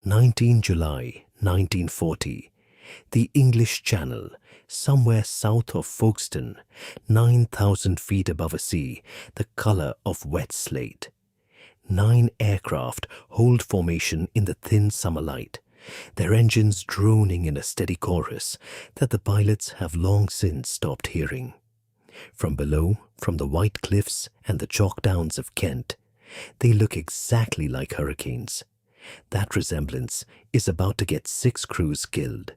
19 July 1940, the English Channel, somewhere south of Folkestone, 9,000 feet above a sea the color of wet slate. 9 aircraft hold formation in the thin summer light, their engines droning in a steady chorus that the pilots have long since stopped hearing. From below, from the white cliffs and the chalk downs of Kent, they look exactly like hurricanes. That resemblance is about to get 6 crews killed.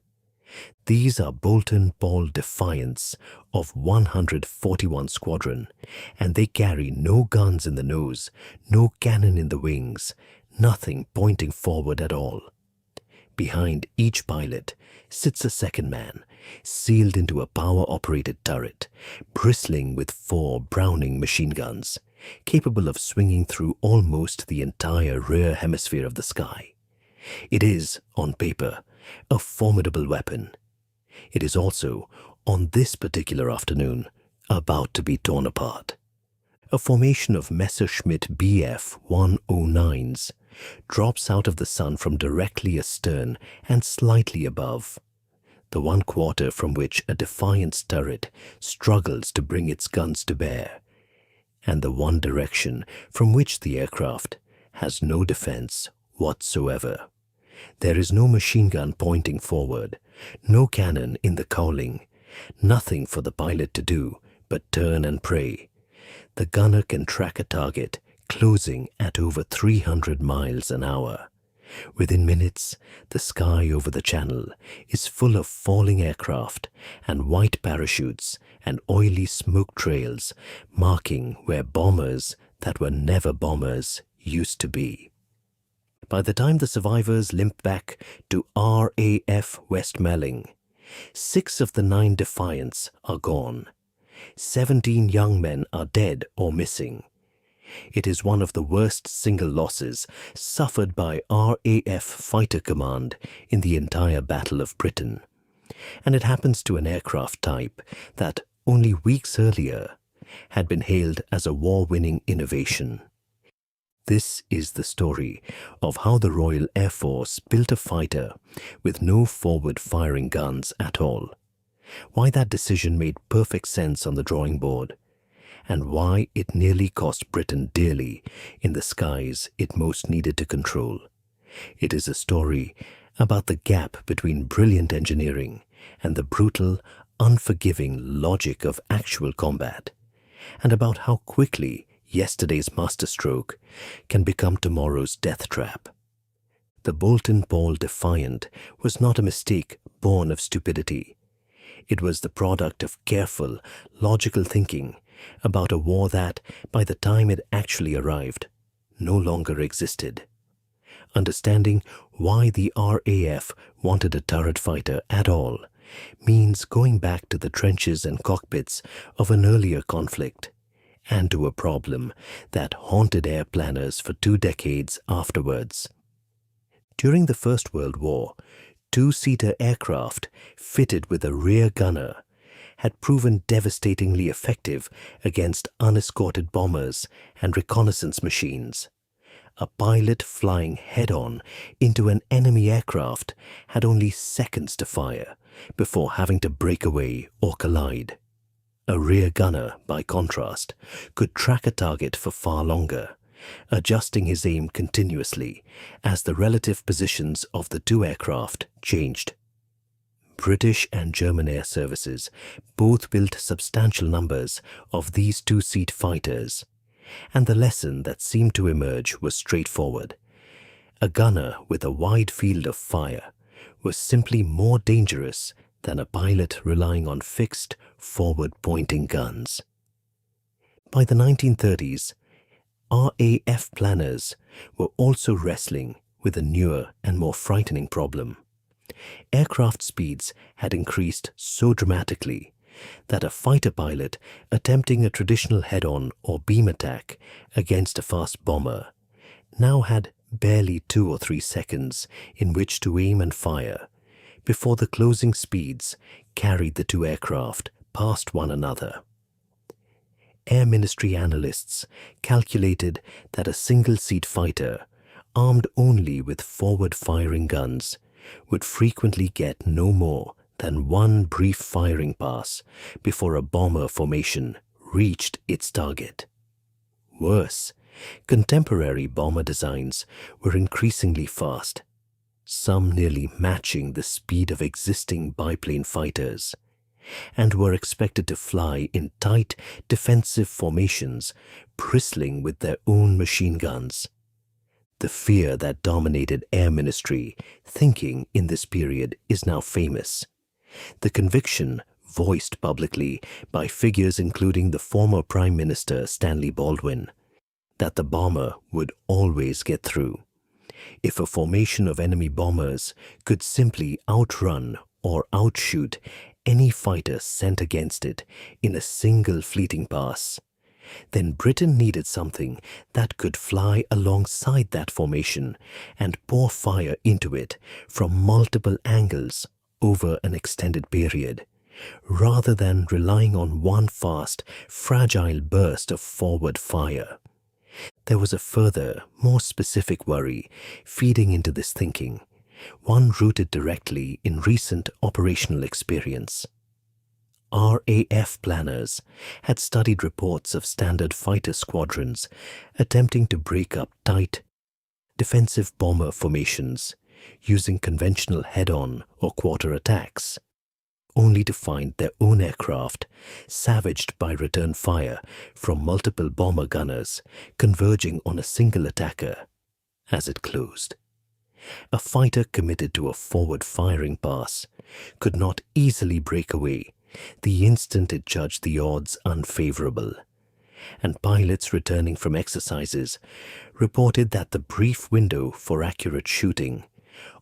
These are Boulton Paul Defiants of 141 Squadron, and they carry no guns in the nose, no cannon in the wings, nothing pointing forward at all. Behind each pilot sits a second man, sealed into a power-operated turret, bristling with 4 Browning machine guns, capable of swinging through almost the entire rear hemisphere of the sky. It is, on paper, a formidable weapon. It is also, on this particular afternoon, about to be torn apart. A formation of Messerschmitt Bf 109s drops out of the sun from directly astern and slightly above, the one quarter from which a Defiant's turret struggles to bring its guns to bear, and the one direction from which the aircraft has no defense whatsoever. There is no machine gun pointing forward, no cannon in the cowling, nothing for the pilot to do but turn and pray. The gunner can track a target closing at over 300 miles an hour. Within minutes, the sky over the channel is full of falling aircraft and white parachutes and oily smoke trails marking where bombers that were never bombers used to be. By the time the survivors limp back to RAF Westmelling, 6 of the 9 Defiants are gone. 17 young men are dead or missing. It is one of the worst single losses suffered by RAF Fighter Command in the entire Battle of Britain, and it happens to an aircraft type that, only weeks earlier, had been hailed as a war-winning innovation. This is the story of how the Royal Air Force built a fighter with no forward-firing guns at all, why that decision made perfect sense on the drawing board, and why it nearly cost Britain dearly in the skies it most needed to control. It is a story about the gap between brilliant engineering and the brutal, unforgiving logic of actual combat, and about how quickly yesterday's masterstroke can become tomorrow's death trap. The Boulton Paul Defiant was not a mistake born of stupidity. It was the product of careful, logical thinking about a war that, by the time it actually arrived, no longer existed. Understanding why the RAF wanted a turret fighter at all means going back to the trenches and cockpits of an earlier conflict, and to a problem that haunted air planners for 2 decades afterwards. During the First World War, 2-seater aircraft fitted with a rear gunner had proven devastatingly effective against unescorted bombers and reconnaissance machines. A pilot flying head-on into an enemy aircraft had only seconds to fire before having to break away or collide. A rear gunner, by contrast, could track a target for far longer, adjusting his aim continuously as the relative positions of the 2 aircraft changed. British and German air services both built substantial numbers of these 2-seat fighters, and the lesson that seemed to emerge was straightforward. A gunner with a wide field of fire was simply more dangerous than a pilot relying on fixed, forward-pointing guns. By the 1930s, RAF planners were also wrestling with a newer and more frightening problem. Aircraft speeds had increased so dramatically that a fighter pilot attempting a traditional head-on or beam attack against a fast bomber now had barely 2 or 3 seconds in which to aim and fire before the closing speeds carried the 2 aircraft past one another. Air Ministry analysts calculated that a single-seat fighter, armed only with forward-firing guns, would frequently get no more than one brief firing pass before a bomber formation reached its target. Worse, contemporary bomber designs were increasingly fast, some nearly matching the speed of existing biplane fighters, and were expected to fly in tight defensive formations bristling with their own machine guns. The fear that dominated Air Ministry thinking in this period is now famous. The conviction, voiced publicly by figures including the former Prime Minister Stanley Baldwin, that the bomber would always get through. If a formation of enemy bombers could simply outrun or outshoot any fighter sent against it in a single fleeting pass, then Britain needed something that could fly alongside that formation and pour fire into it from multiple angles over an extended period, rather than relying on one fast, fragile burst of forward fire. There was a further, more specific worry feeding into this thinking, one rooted directly in recent operational experience. RAF planners had studied reports of standard fighter squadrons attempting to break up tight, defensive bomber formations using conventional head-on or quarter attacks, only to find their own aircraft savaged by return fire from multiple bomber gunners converging on a single attacker as it closed. A fighter committed to a forward-firing pass could not easily break away the instant it judged the odds unfavorable, and pilots returning from exercises reported that the brief window for accurate shooting,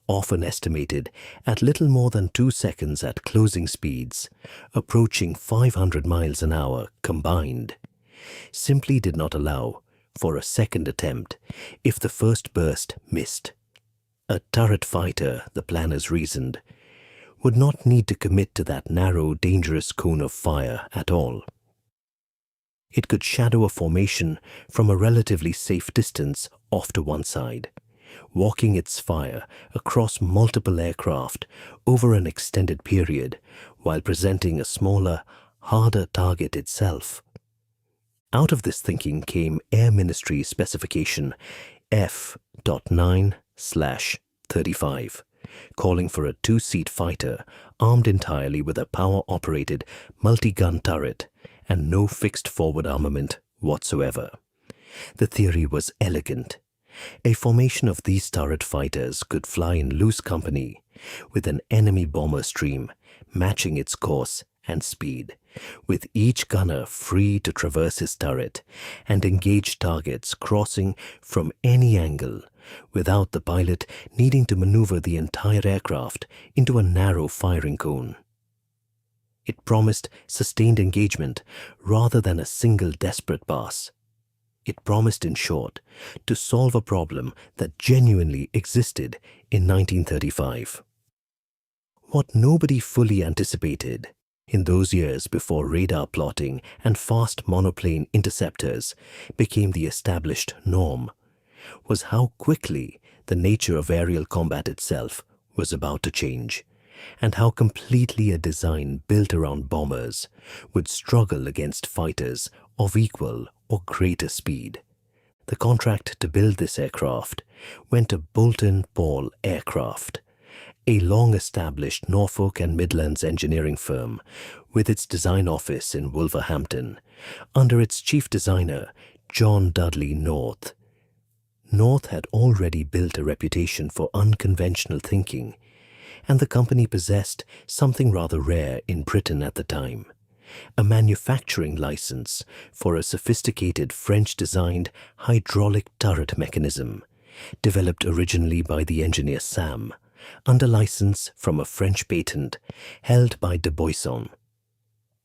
often estimated at little more than 2 seconds at closing speeds, approaching 500 miles an hour combined, simply did not allow for a second attempt if the first burst missed. A turret fighter, the planners reasoned, would not need to commit to that narrow, dangerous cone of fire at all. It could shadow a formation from a relatively safe distance off to one side, walking its fire across multiple aircraft over an extended period while presenting a smaller, harder target itself. Out of this thinking came Air Ministry Specification F.9/35, calling for a 2-seat fighter armed entirely with a power-operated multi-gun turret and no fixed forward armament whatsoever. The theory was elegant. A formation of these turret fighters could fly in loose company, with an enemy bomber stream matching its course and speed, with each gunner free to traverse his turret and engage targets crossing from any angle, without the pilot needing to maneuver the entire aircraft into a narrow firing cone. It promised sustained engagement rather than a single desperate pass. It promised, in short, to solve a problem that genuinely existed in 1935. What nobody fully anticipated in those years before radar plotting and fast monoplane interceptors became the established norm was how quickly the nature of aerial combat itself was about to change, and how completely a design built around bombers would struggle against fighters of equal or greater speed. The contract to build this aircraft went to Boulton Paul Aircraft, a long-established Norfolk and Midlands engineering firm with its design office in Wolverhampton, under its chief designer, John Dudley North. North had already built a reputation for unconventional thinking, and the company possessed something rather rare in Britain at the time: a manufacturing license for a sophisticated French-designed hydraulic turret mechanism, developed originally by the engineer Sam, under license from a French patent held by de Boisson.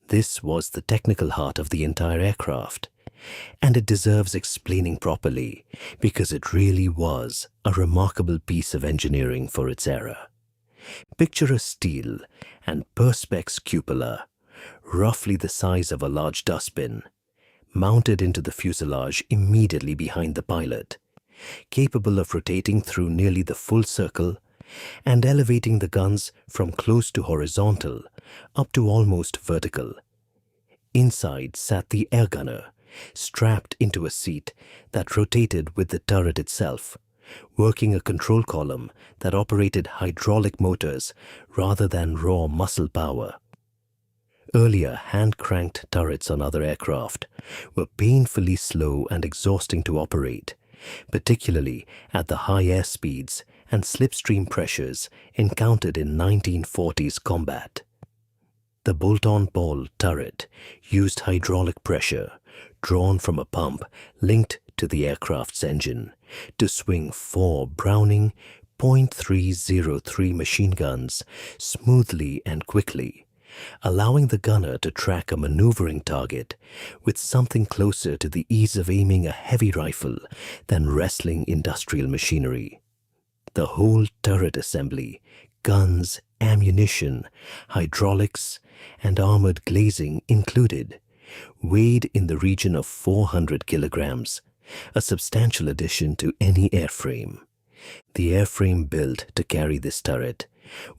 This was the technical heart of the entire aircraft, and it deserves explaining properly because it really was a remarkable piece of engineering for its era. Picture a steel and perspex cupola, roughly the size of a large dustbin, mounted into the fuselage immediately behind the pilot, capable of rotating through nearly the full circle and elevating the guns from close to horizontal up to almost vertical. Inside sat the air gunner, strapped into a seat that rotated with the turret itself, working a control column that operated hydraulic motors rather than raw muscle power. Earlier hand-cranked turrets on other aircraft were painfully slow and exhausting to operate, particularly at the high air speeds and slipstream pressures encountered in 1940s combat. The Boulton Paul turret used hydraulic pressure drawn from a pump linked to the aircraft's engine to swing 4 Browning .303 machine guns smoothly and quickly, allowing the gunner to track a maneuvering target with something closer to the ease of aiming a heavy rifle than wrestling industrial machinery. The whole turret assembly, guns, ammunition, hydraulics, and armored glazing included, weighed in the region of 400 kilograms, a substantial addition to any airframe. The airframe built to carry this turret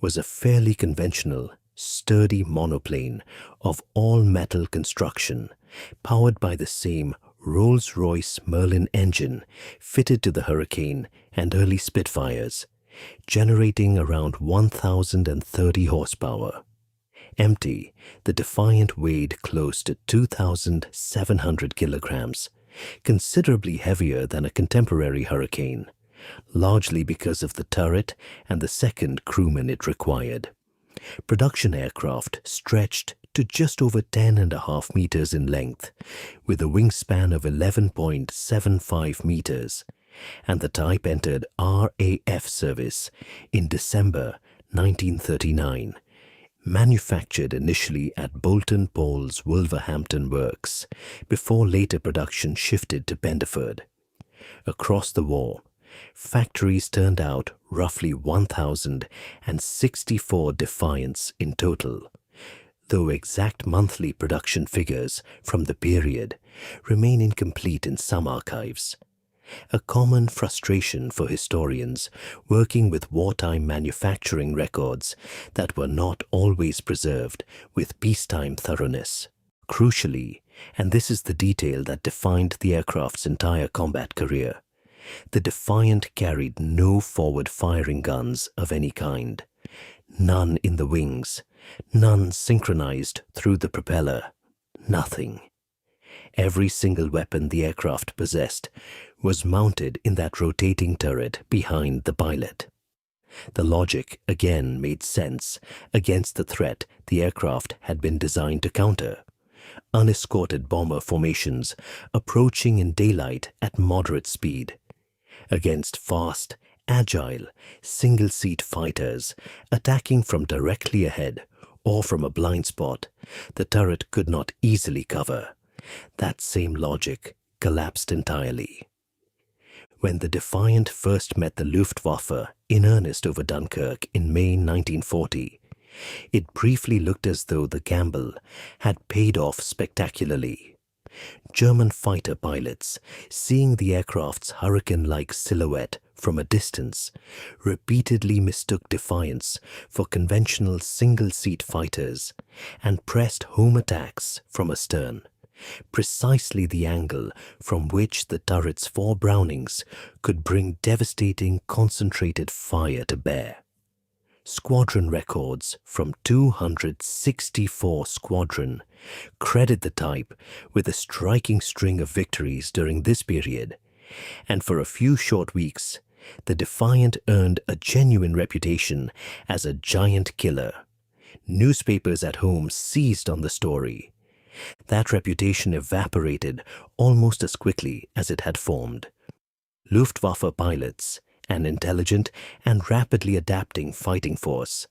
was a fairly conventional, sturdy monoplane of all-metal construction, powered by the same Rolls-Royce Merlin engine fitted to the Hurricane and early Spitfires, generating around 1,030 horsepower. Empty, the Defiant weighed close to 2,700 kilograms, considerably heavier than a contemporary Hurricane, largely because of the turret and the second crewman it required. Production aircraft stretched to just over 10.5 meters in length, with a wingspan of 11.75 meters, and the type entered RAF service in December 1939, manufactured initially at Boulton Paul's Wolverhampton works, before later production shifted to Penderford. Across the war, factories turned out roughly 1,064 Defiants in total, though exact monthly production figures from the period remain incomplete in some archives. A common frustration for historians working with wartime manufacturing records that were not always preserved with peacetime thoroughness. Crucially, and this is the detail that defined the aircraft's entire combat career, the Defiant carried no forward-firing guns of any kind, none in the wings, none synchronized through the propeller, nothing. Every single weapon the aircraft possessed was mounted in that rotating turret behind the pilot. The logic again made sense against the threat the aircraft had been designed to counter: unescorted bomber formations approaching in daylight at moderate speed, against fast, agile, single-seat fighters attacking from directly ahead or from a blind spot the turret could not easily cover. That same logic collapsed entirely. When the Defiant first met the Luftwaffe in earnest over Dunkirk in May 1940, it briefly looked as though the gamble had paid off spectacularly. German fighter pilots, seeing the aircraft's hurricane-like silhouette from a distance, repeatedly mistook Defiants for conventional single-seat fighters and pressed home attacks from astern, precisely the angle from which the turret's 4 Brownings could bring devastating concentrated fire to bear. Squadron records from 264 Squadron credit the type with a striking string of victories during this period, and for a few short weeks, the Defiant earned a genuine reputation as a giant killer. Newspapers at home seized on the story. That reputation evaporated almost as quickly as it had formed. Luftwaffe pilots, an intelligent and rapidly adapting fighting force,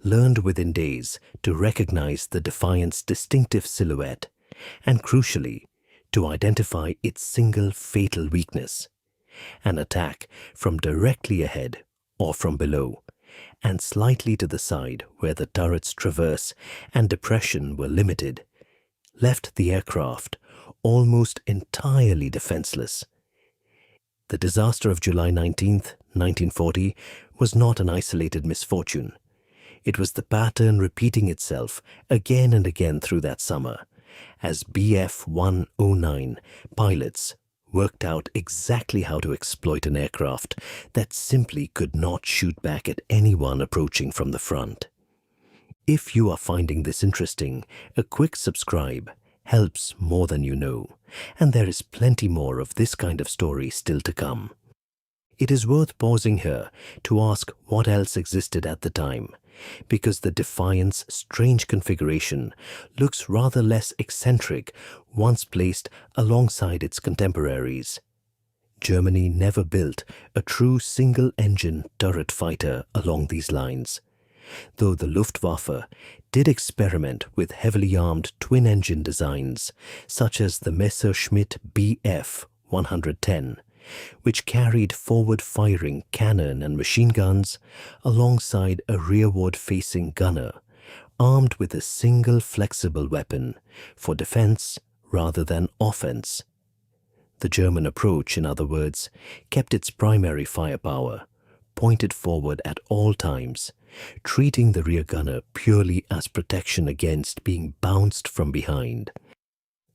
learned within days to recognize the Defiant's distinctive silhouette and, crucially, to identify its single fatal weakness: an attack from directly ahead or from below, and slightly to the side where the turret's traverse and depression were limited, left the aircraft almost entirely defenseless. The disaster of July 19th, 1940 was not an isolated misfortune. It was the pattern repeating itself again and again through that summer, as Bf 109 pilots worked out exactly how to exploit an aircraft that simply could not shoot back at anyone approaching from the front. If you are finding this interesting, a quick subscribe helps more than you know, and there is plenty more of this kind of story still to come. It is worth pausing here to ask what else existed at the time, because the Defiant's strange configuration looks rather less eccentric once placed alongside its contemporaries. Germany never built a true single-engine turret fighter along these lines, though the Luftwaffe did experiment with heavily armed twin-engine designs such as the Messerschmitt Bf 110, which carried forward-firing cannon and machine guns alongside a rearward-facing gunner armed with a single flexible weapon for defense rather than offense. The German approach, in other words, kept its primary firepower pointed forward at all times, treating the rear gunner purely as protection against being bounced from behind.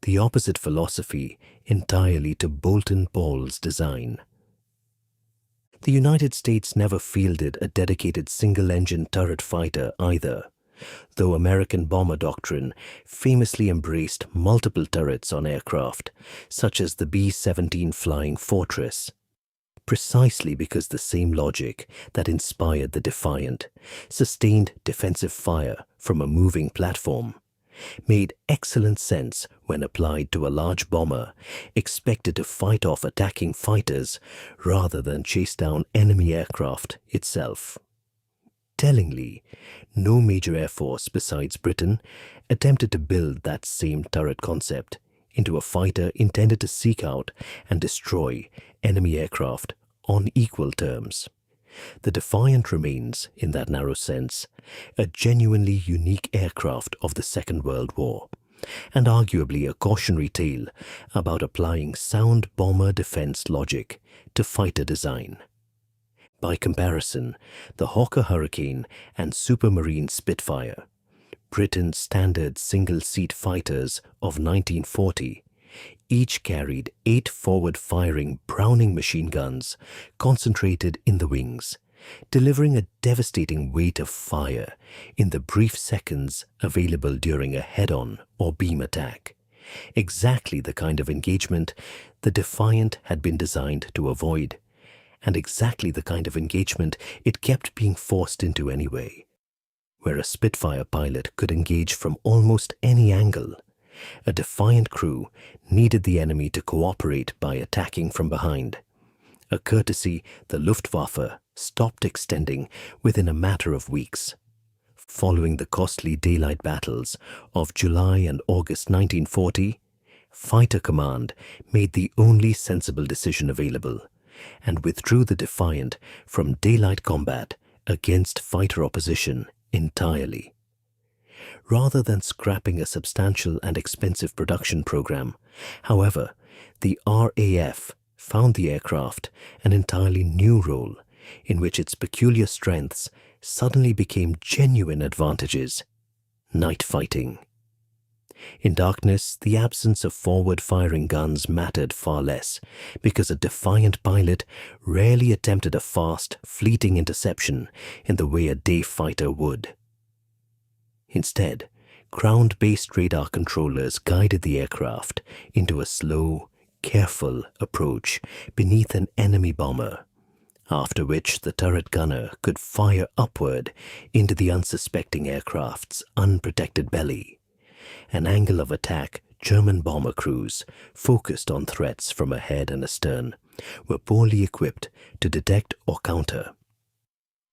The opposite philosophy entirely to Boulton Paul's design. The United States never fielded a dedicated single-engine turret fighter either, though American bomber doctrine famously embraced multiple turrets on aircraft, such as the B-17 Flying Fortress, precisely because the same logic that inspired the Defiant, sustained defensive fire from a moving platform, made excellent sense when applied to a large bomber expected to fight off attacking fighters rather than chase down enemy aircraft itself. Tellingly, no major air force besides Britain attempted to build that same turret concept into a fighter intended to seek out and destroy enemy aircraft on equal terms. The Defiant remains, in that narrow sense, a genuinely unique aircraft of the Second World War, and arguably a cautionary tale about applying sound bomber defense logic to fighter design. By comparison, the Hawker Hurricane and Supermarine Spitfire, Britain's standard single-seat fighters of 1940, each carried 8 forward-firing Browning machine guns concentrated in the wings, delivering a devastating weight of fire in the brief seconds available during a head-on or beam attack. Exactly the kind of engagement the Defiant had been designed to avoid, and exactly the kind of engagement it kept being forced into anyway, where a Spitfire pilot could engage from almost any angle. A Defiant crew needed the enemy to cooperate by attacking from behind, a courtesy the Luftwaffe stopped extending within a matter of weeks. Following the costly daylight battles of July and August 1940, Fighter Command made the only sensible decision available and withdrew the Defiant from daylight combat against fighter opposition entirely. Rather than scrapping a substantial and expensive production program, however, the RAF found the aircraft an entirely new role in which its peculiar strengths suddenly became genuine advantages: night fighting. In darkness, the absence of forward-firing guns mattered far less, because a Defiant pilot rarely attempted a fast, fleeting interception in the way a day fighter would. Instead, ground-based radar controllers guided the aircraft into a slow, careful approach beneath an enemy bomber, after which the turret gunner could fire upward into the unsuspecting aircraft's unprotected belly, an angle of attack German bomber crews, focused on threats from ahead and astern, were poorly equipped to detect or counter.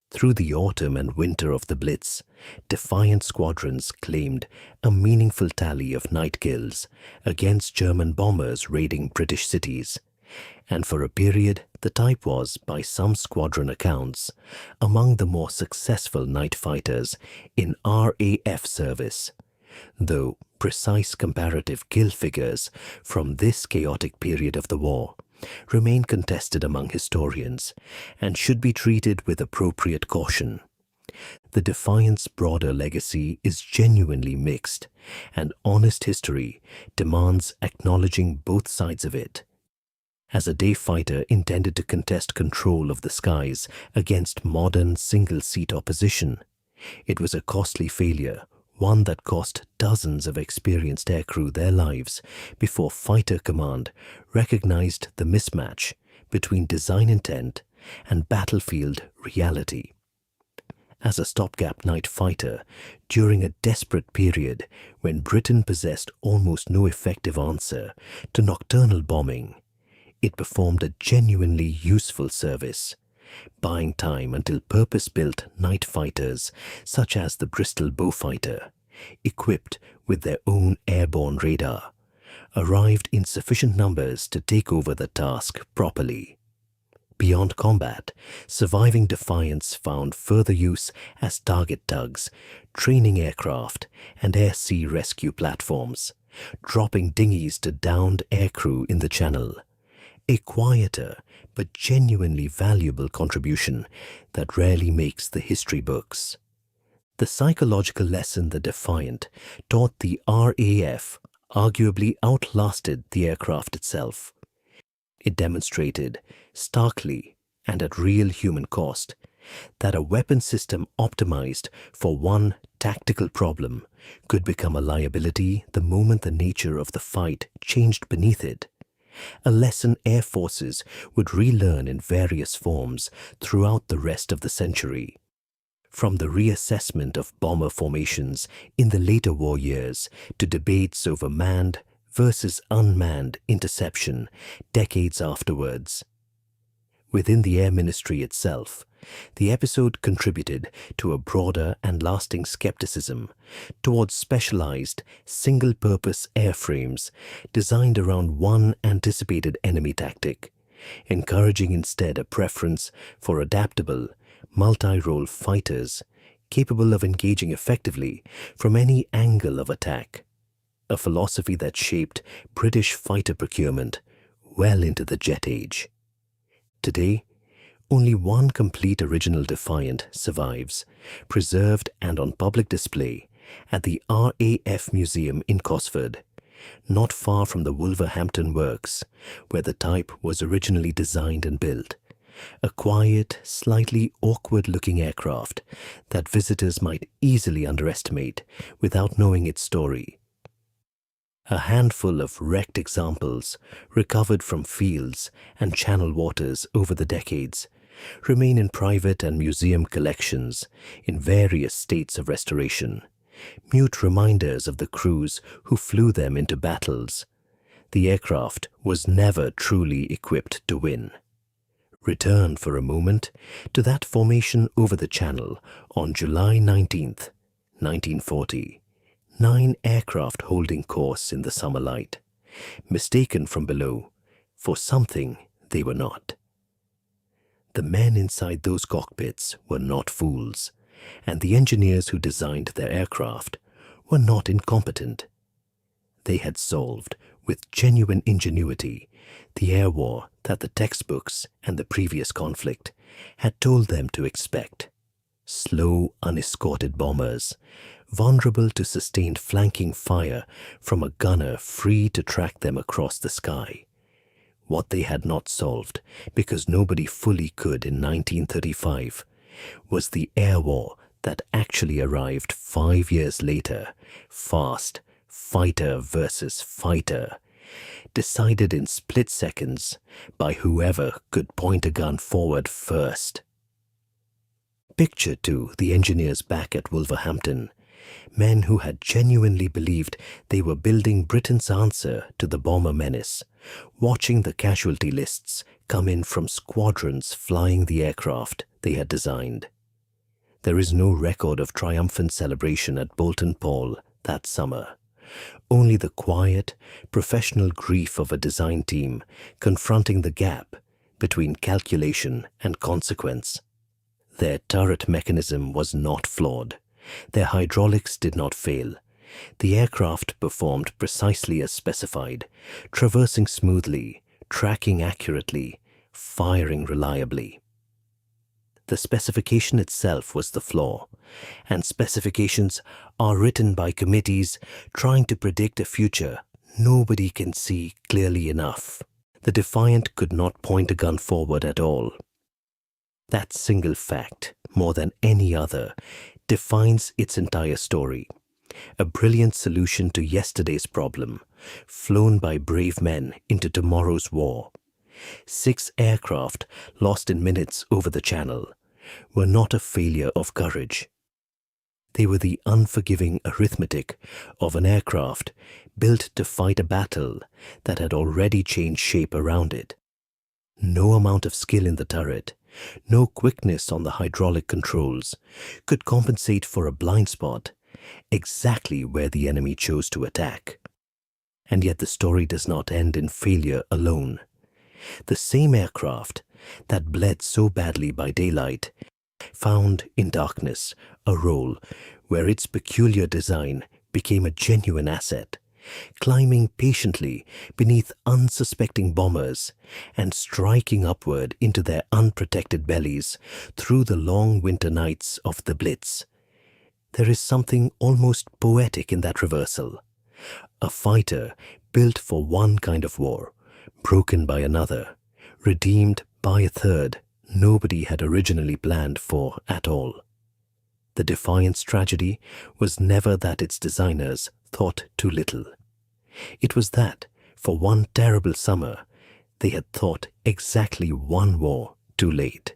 Through the autumn and winter of the Blitz, Defiant squadrons claimed a meaningful tally of night kills against German bombers raiding British cities, and for a period the type was, by some squadron accounts, among the more successful night fighters in RAF service, though precise comparative kill figures from this chaotic period of the war remain contested among historians and should be treated with appropriate caution. The Defiant's broader legacy is genuinely mixed, and honest history demands acknowledging both sides of it. As a day fighter intended to contest control of the skies against modern single-seat opposition, it was a costly failure, one that cost dozens of experienced aircrew their lives before Fighter Command recognized the mismatch between design intent and battlefield reality. As a stopgap night fighter, during a desperate period when Britain possessed almost no effective answer to nocturnal bombing, it performed a genuinely useful service, buying time until purpose-built night fighters such as the Bristol Beaufighter, equipped with their own airborne radar, arrived in sufficient numbers to take over the task properly. Beyond combat, surviving Defiants found further use as target tugs, training aircraft, and air-sea rescue platforms, dropping dinghies to downed aircrew in the Channel. A quieter but genuinely valuable contribution that rarely makes the history books. The psychological lesson the Defiant taught the RAF arguably outlasted the aircraft itself. It demonstrated, starkly and at real human cost, that a weapon system optimized for one tactical problem could become a liability the moment the nature of the fight changed beneath it. A lesson air forces would relearn in various forms throughout the rest of the century. From the reassessment of bomber formations in the later war years to debates over manned versus unmanned interception decades afterwards. Within the Air Ministry itself, the episode contributed to a broader and lasting skepticism towards specialized, single-purpose airframes designed around one anticipated enemy tactic, encouraging instead a preference for adaptable, multi-role fighters capable of engaging effectively from any angle of attack, a philosophy that shaped British fighter procurement well into the jet age. Today, only one complete original Defiant survives, preserved and on public display at the RAF Museum in Cosford, not far from the Wolverhampton Works, where the type was originally designed and built. A quiet, slightly awkward-looking aircraft that visitors might easily underestimate without knowing its story. A handful of wrecked examples, recovered from fields and channel waters over the decades, remain in private and museum collections in various states of restoration, mute reminders of the crews who flew them into battles. The aircraft was never truly equipped to win. Return for a moment to that formation over the Channel on July 19th, 1940. 9 aircraft holding course in the summer light, mistaken from below for something they were not. The men inside those cockpits were not fools, and the engineers who designed their aircraft were not incompetent. They had solved, with genuine ingenuity, the air war that the textbooks and the previous conflict had told them to expect. Slow, unescorted bombers, vulnerable to sustained flanking fire from a gunner free to track them across the sky. What they had not solved, because nobody fully could in 1935, was the air war that actually arrived 5 years later, fast, fighter versus fighter, decided in split seconds by whoever could point a gun forward first. Picture, too, the engineers back at Wolverhampton, men who had genuinely believed they were building Britain's answer to the bomber menace, watching the casualty lists come in from squadrons flying the aircraft they had designed. There is no record of triumphant celebration at Boulton Paul that summer, only the quiet, professional grief of a design team confronting the gap between calculation and consequence. Their turret mechanism was not flawed. Their hydraulics did not fail. The aircraft performed precisely as specified, traversing smoothly, tracking accurately, firing reliably. The specification itself was the flaw, and specifications are written by committees trying to predict a future nobody can see clearly enough. The Defiant could not point a gun forward at all. That single fact, more than any other, defines its entire story. A brilliant solution to yesterday's problem, flown by brave men into tomorrow's war. 6 aircraft lost in minutes over the Channel were not a failure of courage. They were the unforgiving arithmetic of an aircraft built to fight a battle that had already changed shape around it. No amount of skill in the turret, no quickness on the hydraulic controls could compensate for a blind spot exactly where the enemy chose to attack. And yet the story does not end in failure alone. The same aircraft that bled so badly by daylight found in darkness a role where its peculiar design became a genuine asset, climbing patiently beneath unsuspecting bombers and striking upward into their unprotected bellies through the long winter nights of the Blitz. There is something almost poetic in that reversal. A fighter built for one kind of war, broken by another, redeemed by a third nobody had originally planned for at all. The Defiant's tragedy was never that its designers thought too little. It was that, for one terrible summer, they had thought exactly one war too late.